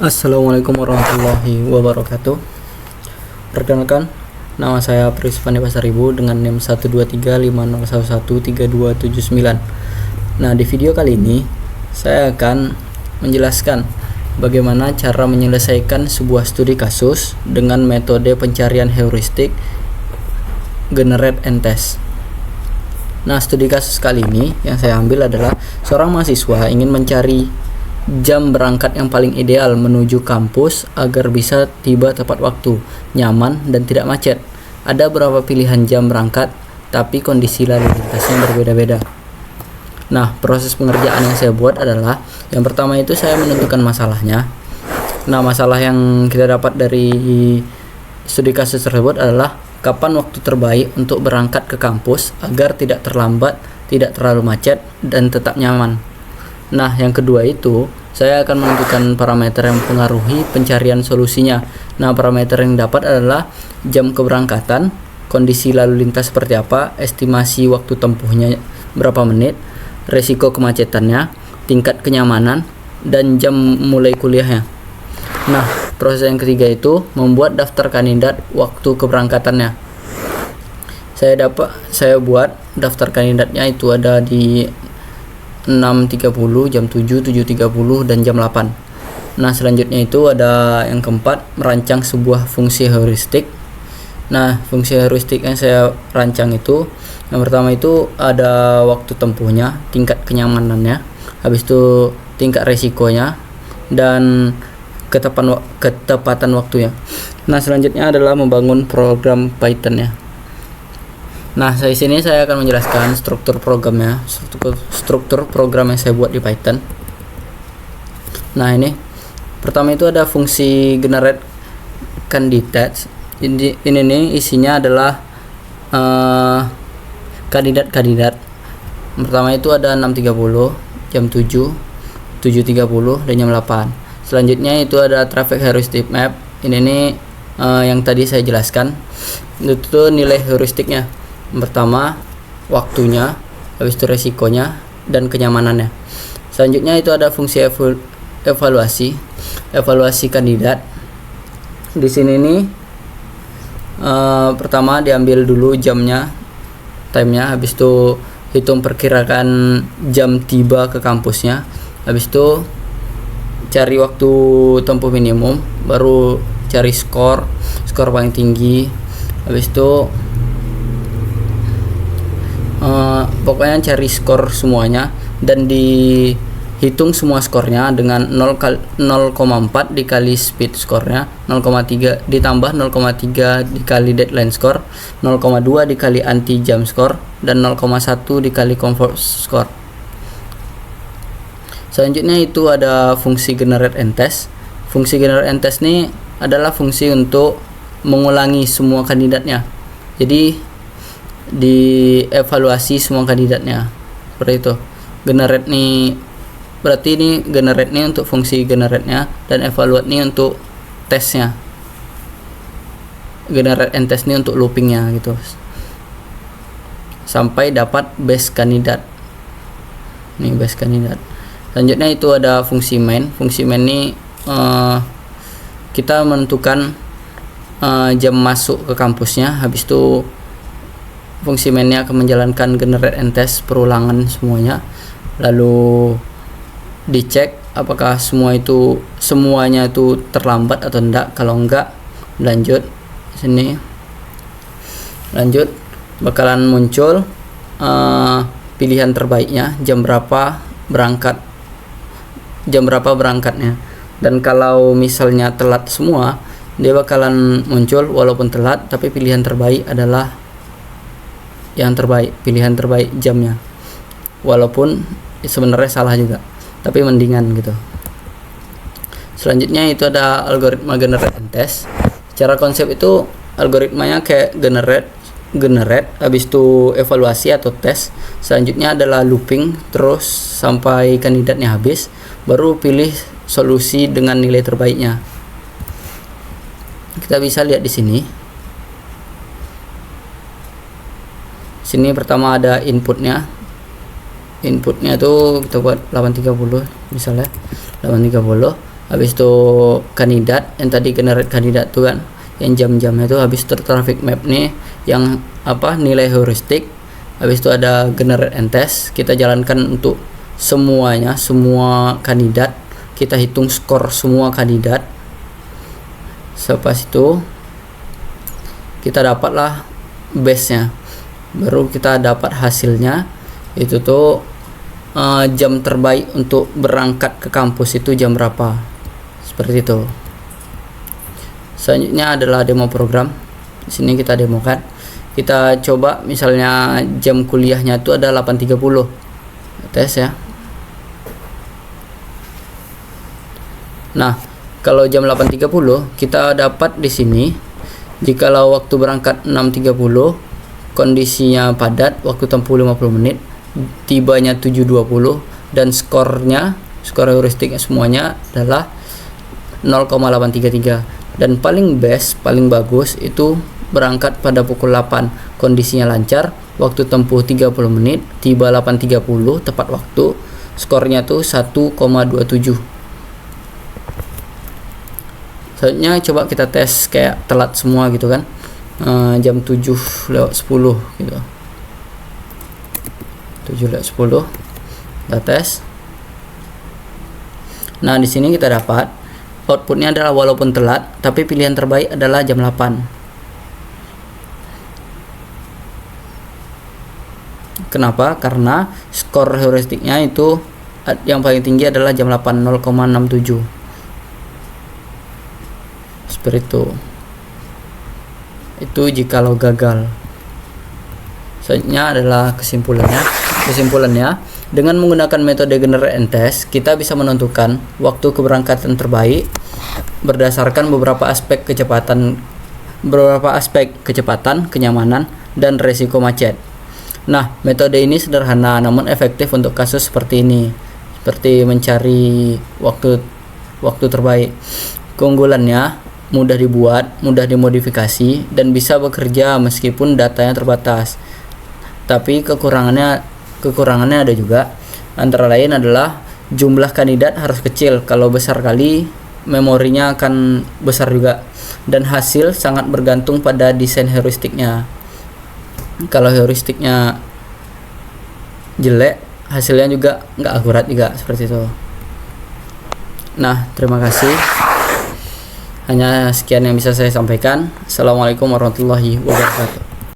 Assalamualaikum warahmatullahi wabarakatuh. Perkenalkan, nama saya Prisvani Pasaribu dengan NIM 12350113279. Nah, di video kali ini saya akan menjelaskan bagaimana cara menyelesaikan sebuah studi kasus dengan metode pencarian heuristik generate and test. Nah, studi kasus kali ini yang saya ambil adalah seorang mahasiswa ingin mencari jam berangkat yang paling ideal menuju kampus agar bisa tiba tepat waktu, nyaman, dan tidak macet. Ada beberapa pilihan jam berangkat, tapi kondisi lalu lintasnya berbeda-beda. Nah, proses pengerjaan yang saya buat adalah yang pertama itu saya menentukan masalahnya. Nah, masalah yang kita dapat dari studi kasus tersebut adalah kapan waktu terbaik untuk berangkat ke kampus agar tidak terlambat, tidak terlalu macet, dan tetap nyaman. Nah, yang kedua itu saya akan menentukan parameter yang mempengaruhi pencarian solusinya. Nah, parameter yang dapat adalah jam keberangkatan, kondisi lalu lintas seperti apa, estimasi waktu tempuhnya berapa menit, resiko kemacetannya, tingkat kenyamanan, dan jam mulai kuliahnya. Nah, proses yang ketiga itu membuat daftar kandidat waktu keberangkatannya. Saya buat daftar kandidatnya itu ada di 6.30, jam 7, 7.30, dan jam 8. Nah, selanjutnya itu ada yang keempat, merancang sebuah fungsi heuristik. Nah, fungsi heuristik yang saya rancang itu yang pertama itu ada waktu tempuhnya, tingkat kenyamanannya, habis itu tingkat resikonya, dan ketepatan waktunya. Nah, selanjutnya adalah membangun program Python-nya. Nah, saya akan menjelaskan struktur programnya, struktur program yang saya buat di Python. Nah, ini pertama itu ada fungsi generate candidate. Ini nih isinya adalah kandidat-kandidat. Pertama itu ada 6.30, jam 7, 7.30, dan jam 8. Selanjutnya itu ada traffic heuristic map. Ini nih yang tadi saya jelaskan. Itu nilai heuristiknya. Pertama waktunya, habis itu resikonya, dan kenyamanannya. Selanjutnya itu ada fungsi evaluasi kandidat. Di sini nih pertama diambil dulu jamnya, timenya, habis itu hitung perkirakan jam tiba ke kampusnya, habis itu cari waktu tempuh minimum, baru cari skor paling tinggi, habis itu pokoknya cari skor semuanya dan dihitung semua skornya dengan 0,4 dikali speed skornya, 0,3 ditambah 0,3 dikali deadline score, 0,2 dikali anti jam score, dan 0,1 dikali comfort score. Selanjutnya itu ada fungsi generate and test. Fungsi generate and test ini adalah fungsi untuk mengulangi semua kandidatnya. Jadi dievaluasi semua kandidatnya seperti itu. Generate nih berarti ini generate nih untuk fungsi generate-nya, dan evaluate nih untuk tesnya. Generate and test nih untuk loopingnya gitu sampai dapat base kandidat. Nih base kandidat. Selanjutnya itu ada fungsi main. Fungsi main ini kita menentukan jam masuk ke kampusnya, habis itu fungsi mainnya akan menjalankan generate and test perulangan semuanya, lalu dicek apakah semuanya itu terlambat atau enggak. Kalau enggak, lanjut bakalan muncul pilihan terbaiknya, jam berapa berangkatnya. Dan kalau misalnya telat semua, dia bakalan muncul walaupun telat, tapi pilihan terbaik adalah pilihan terbaik jamnya, walaupun sebenarnya salah juga, tapi mendingan gitu. Selanjutnya itu ada algoritma generate and test. Secara konsep itu algoritmanya kayak generate, habis itu evaluasi atau tes. Selanjutnya adalah looping terus sampai kandidatnya habis, baru pilih solusi dengan nilai terbaiknya. Kita bisa lihat di sini. Sini pertama ada inputnya tuh kita buat 830 misalnya 830. habis itu kandidat yang tadi generate kandidat tuh kan, yang jam-jamnya itu, habis itu traffic map nih yang nilai heuristik, habis itu ada generate and test. Kita jalankan untuk semuanya, semua kandidat, kita hitung skor semua kandidat. Sepas itu kita dapatlah base nya, baru kita dapat hasilnya. Itu tuh jam terbaik untuk berangkat ke kampus itu jam berapa, seperti itu. Selanjutnya adalah demo program. Di sini kita demokan. Kita coba misalnya jam kuliahnya itu ada 8.30. Tes ya. Nah, kalau jam 8.30 kita dapat di sini, jikalau waktu berangkat 6.30, kondisinya padat, waktu tempuh 50 menit, tibanya 7.20, dan skor heuristiknya semuanya adalah 0,833. Dan paling bagus itu berangkat pada pukul 8, kondisinya lancar, waktu tempuh 30 menit, tiba 8.30 tepat waktu, skornya tuh 1,27. Selanjutnya coba kita tes kayak telat semua gitu kan, jam 7:10 gitu, 7:10 kita tes. Nah, di sini kita dapat outputnya adalah walaupun telat, tapi pilihan terbaik adalah jam 8. Kenapa? Karena skor heuristiknya itu yang paling tinggi adalah jam 8, 0,67. Seperti itu jikalau gagal. Selanjutnya adalah kesimpulannya, dengan menggunakan metode generate and test, kita bisa menentukan waktu keberangkatan terbaik berdasarkan beberapa aspek kecepatan, kenyamanan, dan resiko macet. Nah, metode ini sederhana namun efektif untuk kasus seperti ini, seperti mencari waktu terbaik. Keunggulannya mudah dibuat, mudah dimodifikasi, dan bisa bekerja meskipun datanya terbatas. Tapi kekurangannya ada juga. Antara lain adalah jumlah kandidat harus kecil, kalau besar kali memorinya akan besar juga, dan hasil sangat bergantung pada desain heuristiknya. Kalau heuristiknya jelek, hasilnya juga nggak akurat juga, seperti itu. Nah, terima kasih. Hanya sekian yang bisa saya sampaikan. Assalamualaikum warahmatullahi wabarakatuh.